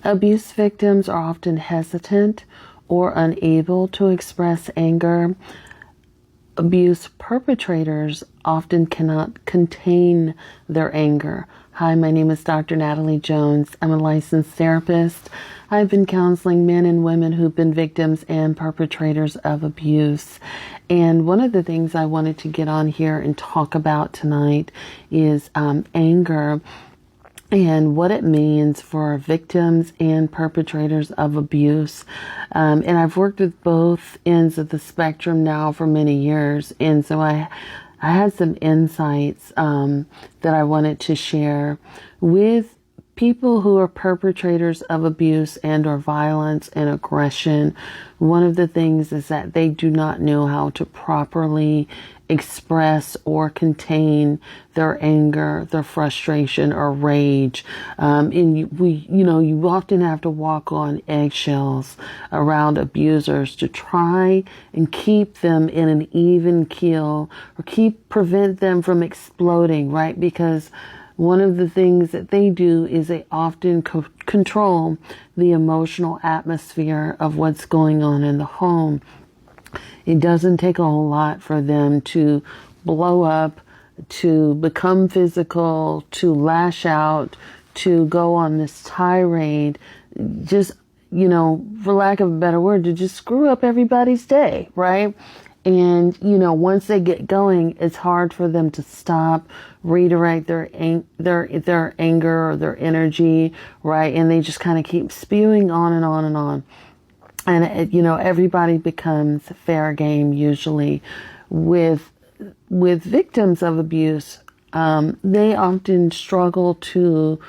Abuse victims are often hesitant or unable to express anger. Abuse perpetrators often cannot contain their anger. Hi, my name is Dr. Natalie Jones. I'm a licensed therapist. I've been counseling men and women who've been victims and perpetrators of abuse. And one of the things I wanted to get on here and talk about tonight is anger and what it means for victims and perpetrators of abuse. And I've worked with both ends of the spectrum now for many years. And so I had some insights that I wanted to share with people who are perpetrators of abuse and or violence and aggression. One of the things is that they do not know how to properly express or contain their anger, their frustration or rage. And you often have to walk on eggshells around abusers to try and keep them in an even keel or prevent them from exploding, right? Because one of the things that they do is they often control the emotional atmosphere of what's going on in the home. It doesn't take a whole lot for them to blow up, to become physical, to lash out, to go on this tirade, just, for lack of a better word, to just screw up everybody's day, right? And, once they get going, it's hard for them to stop, redirect their anger or their energy, right? And they just kind of keep spewing on and on and on. And, everybody becomes fair game usually. With victims of abuse, they often struggle to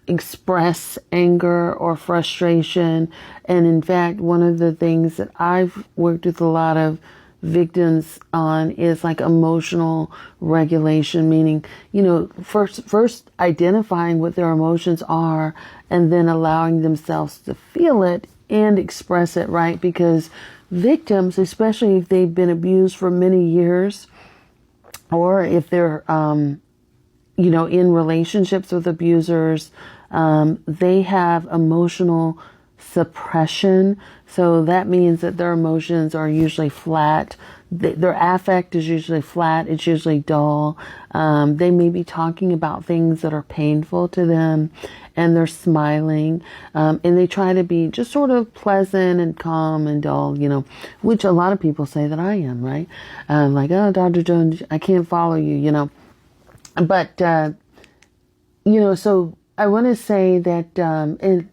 express anger or frustration. And in fact, one of the things that I've worked with a lot of victims on is like emotional regulation, meaning, first identifying what their emotions are and then allowing themselves to feel it and express it, right? Because victims, especially if they've been abused for many years, or if they're, in relationships with abusers, they have emotional suppression. So that means that their emotions are usually flat. Their affect is usually flat. It's usually dull. They may be talking about things that are painful to them and they're smiling. And they try to be just sort of pleasant and calm and dull, which a lot of people say that I am, right? Like, oh, Dr. Jones, I can't follow you, But, so I want to say that,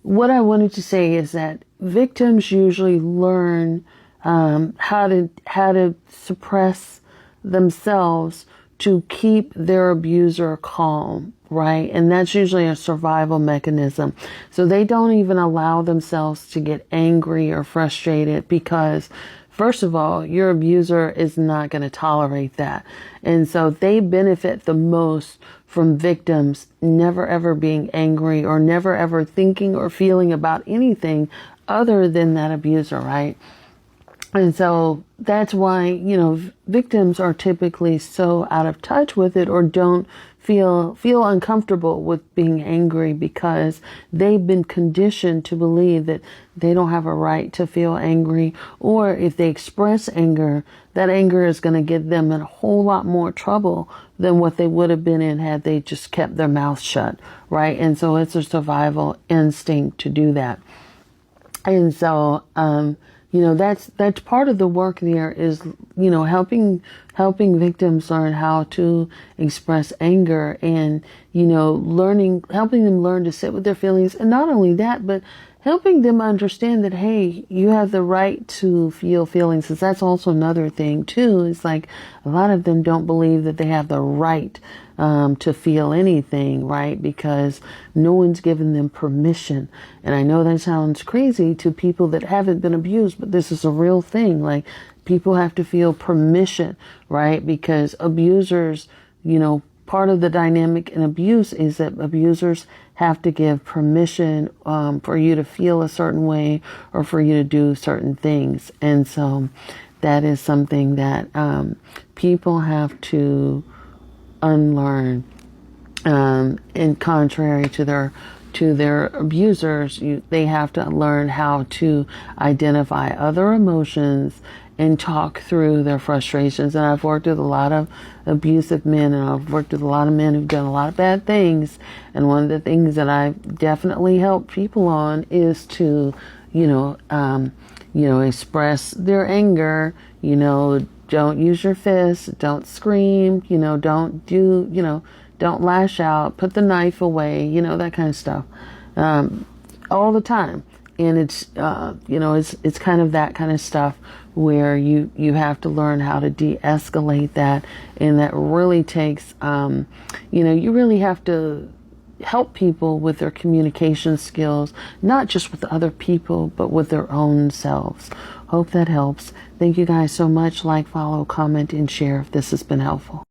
what I wanted to say is that victims usually learn how to suppress themselves to keep their abuser calm, right? And that's usually a survival mechanism. So they don't even allow themselves to get angry or frustrated because, first of all, your abuser is not going to tolerate that. And so they benefit the most from victims never ever being angry or never ever thinking or feeling about anything other than that abuser, right? And so that's why, victims are typically so out of touch with it or don't feel uncomfortable with being angry because they've been conditioned to believe that they don't have a right to feel angry, or if they express anger, that anger is going to get them in a whole lot more trouble than what they would have been in had they just kept their mouth shut, right? And so it's a survival instinct to do that. And so, that's part of the work there is, helping victims learn how to express anger and, helping them learn to sit with their feelings. And not only that, but helping them understand that, hey, you have the right to feel feelings. Because that's also another thing too. It's like a lot of them don't believe that they have the right to feel anything, right? Because no one's given them permission. And I know that sounds crazy to people that haven't been abused, but this is a real thing. Like, people have to feel permission, right? Because abusers, part of the dynamic in abuse is that abusers have to give permission for you to feel a certain way or for you to do certain things. And so that is something that people have to unlearn, and contrary to to their abusers, they have to learn how to identify other emotions and talk through their frustrations. And I've worked with a lot of abusive men, and I've worked with a lot of men who've done a lot of bad things. And one of the things that I definitely help people on is to, express their anger. Don't use your fists, don't scream, don't lash out, put the knife away, that kind of stuff, all the time. And it's kind of that kind of stuff where you have to learn how to de-escalate that. And that really takes, you really have to help people with their communication skills, not just with other people, but with their own selves. Hope that helps. Thank you guys so much. Like, follow, comment, and share if this has been helpful.